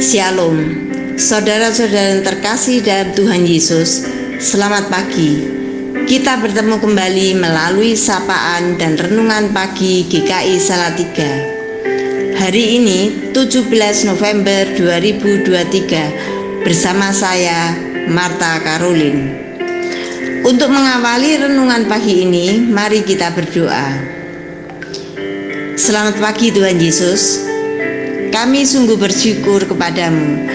Shalom, saudara-saudara yang terkasih dalam Tuhan Yesus, selamat pagi. Kita bertemu kembali melalui sapaan dan renungan pagi GKI Salatiga. Hari ini 17 November 2023 bersama saya Marta Caroline. Untuk mengawali renungan pagi ini, mari kita berdoa. Selamat pagi Tuhan Yesus. Kami sungguh bersyukur kepadamu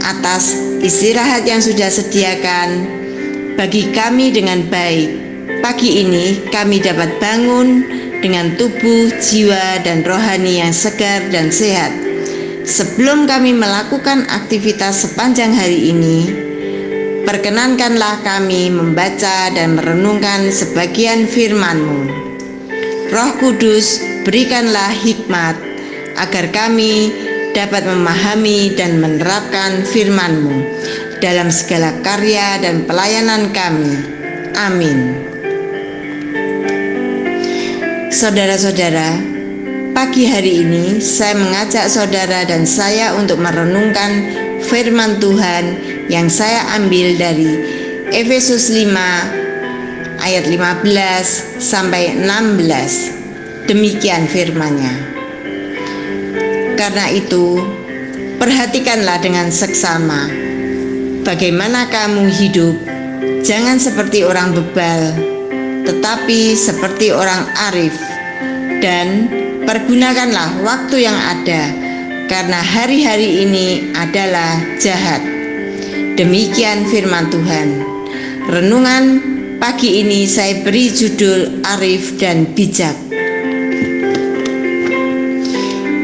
atas istirahat yang sudah sediakan bagi kami dengan baik. Pagi ini kami dapat bangun dengan tubuh, jiwa, dan rohani yang segar dan sehat. Sebelum kami melakukan aktivitas sepanjang hari ini, perkenankanlah kami membaca dan merenungkan sebagian firman-Mu. Roh Kudus, berikanlah hikmat agar kami dapat memahami dan menerapkan firman-Mu dalam segala karya dan pelayanan kami. Amin. Saudara-saudara, pagi hari ini saya mengajak saudara dan saya untuk merenungkan firman Tuhan yang saya ambil dari Efesus 5 ayat 15 sampai 16. Demikian firman-Nya. Karena itu, perhatikanlah dengan seksama bagaimana kamu hidup, jangan seperti orang bebal, tetapi seperti orang arif, dan pergunakanlah waktu yang ada, karena hari-hari ini adalah jahat. Demikian firman Tuhan. Renungan pagi ini saya beri judul Arif dan Bijak.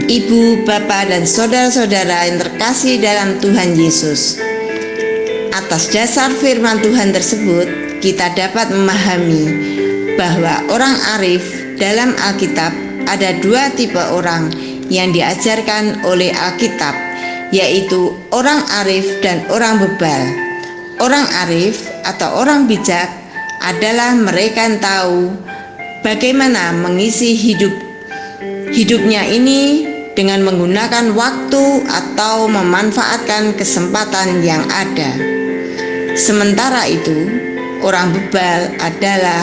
Ibu, bapak, dan saudara-saudara yang terkasih dalam Tuhan Yesus, atas dasar firman Tuhan tersebut, kita dapat memahami bahwa orang arif dalam Alkitab ada dua tipe orang yang diajarkan oleh Alkitab, yaitu orang arif dan orang bebal. Orang arif atau orang bijak adalah mereka yang tahu bagaimana mengisi hidupnya ini dengan menggunakan waktu atau memanfaatkan kesempatan yang ada. Sementara itu, orang bebal adalah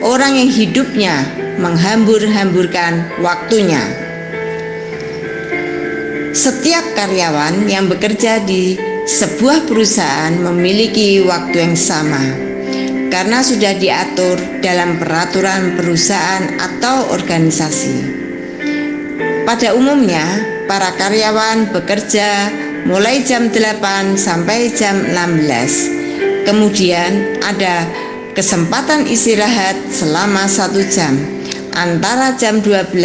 orang yang hidupnya menghambur-hamburkan waktunya. Setiap karyawan yang bekerja di sebuah perusahaan memiliki waktu yang sama, karena sudah diatur dalam peraturan perusahaan atau organisasi. Pada umumnya, para karyawan bekerja mulai jam 8 sampai jam 16. Kemudian ada kesempatan istirahat selama 1 jam, antara jam 12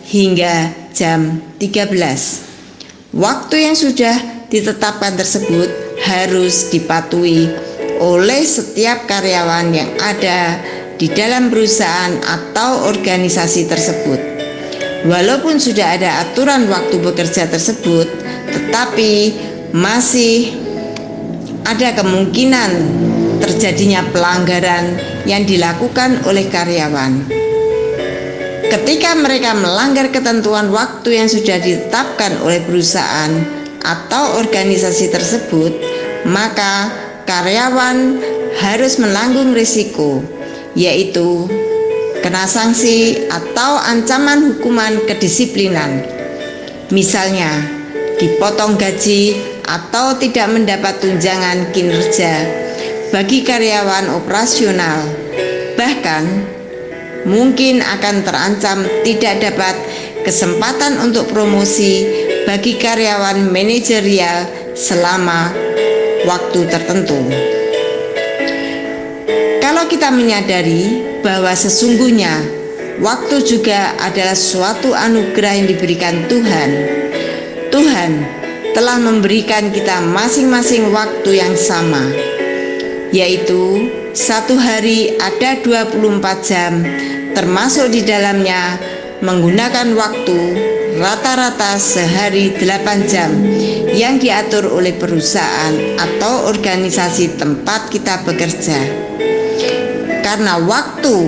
hingga jam 13. Waktu yang sudah ditetapkan tersebut harus dipatuhi oleh setiap karyawan yang ada di dalam perusahaan atau organisasi tersebut. Walaupun sudah ada aturan waktu bekerja tersebut, tetapi masih ada kemungkinan terjadinya pelanggaran yang dilakukan oleh karyawan. Ketika mereka melanggar ketentuan waktu yang sudah ditetapkan oleh perusahaan atau organisasi tersebut, maka karyawan harus menanggung risiko, yaitu kena sanksi atau ancaman hukuman kedisiplinan. Misalnya, dipotong gaji atau tidak mendapat tunjangan kinerja bagi karyawan operasional. Bahkan, mungkin akan terancam tidak dapat kesempatan untuk promosi bagi karyawan manajerial selama waktu tertentu. Kalau kita menyadari bahwa sesungguhnya waktu juga adalah suatu anugerah yang diberikan Tuhan, Tuhan telah memberikan kita masing-masing waktu yang sama, yaitu satu hari ada 24 jam, termasuk di dalamnya menggunakan waktu rata-rata sehari 8 jam yang diatur oleh perusahaan atau organisasi tempat kita bekerja. Karena waktu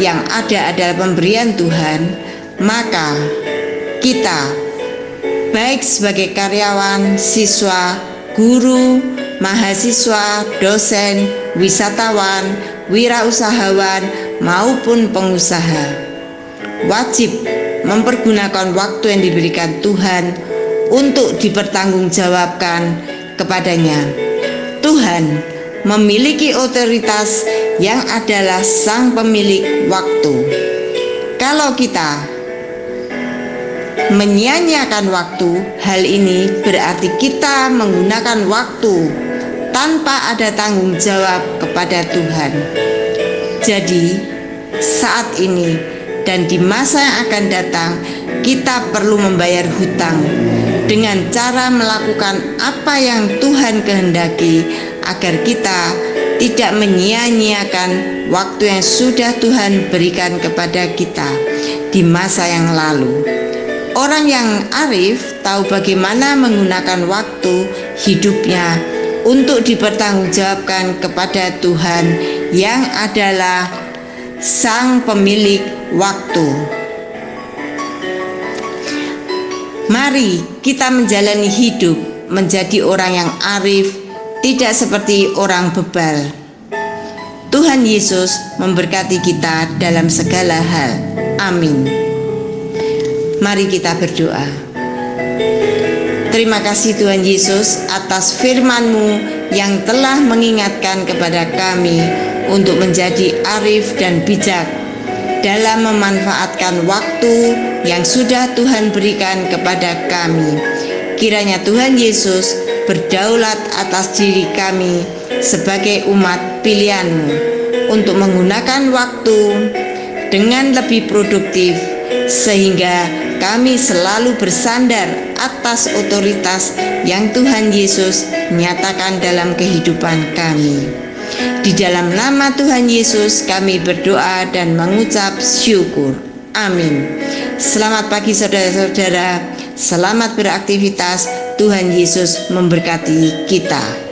yang ada adalah pemberian Tuhan, maka kita baik sebagai karyawan, siswa, guru, mahasiswa, dosen, wisatawan, wirausahawan, maupun pengusaha. Wajib mempergunakan waktu yang diberikan Tuhan untuk dipertanggungjawabkan kepadanya. Tuhan memiliki otoritas yang adalah sang pemilik waktu. Kalau kita menyia-nyiakan waktu, hal ini berarti kita menggunakan waktu tanpa ada tanggung jawab kepada Tuhan. Jadi, saat ini dan di masa yang akan datang, kita perlu membayar hutang dengan cara melakukan apa yang Tuhan kehendaki, agar kita tidak menyia-nyiakan waktu yang sudah Tuhan berikan kepada kita di masa yang lalu. Orang yang arif tahu bagaimana menggunakan waktu hidupnya untuk dipertanggungjawabkan kepada Tuhan yang adalah sang pemilik waktu. Mari kita menjalani hidup menjadi orang yang arif, tidak seperti orang bebal. Tuhan Yesus memberkati kita dalam segala hal. Amin. Mari kita berdoa. Terima kasih Tuhan Yesus atas firman-Mu yang telah mengingatkan kepada kami untuk menjadi arif dan bijak dalam memanfaatkan waktu yang sudah Tuhan berikan kepada kami. Kiranya Tuhan Yesus berdaulat atas diri kami sebagai umat pilihan-Mu untuk menggunakan waktu dengan lebih produktif, sehingga kami selalu bersandar atas otoritas yang Tuhan Yesus nyatakan dalam kehidupan kami. Di dalam nama Tuhan Yesus kami berdoa dan mengucap syukur. Amin. Selamat pagi saudara-saudara, selamat beraktivitas. Tuhan Yesus memberkati kita.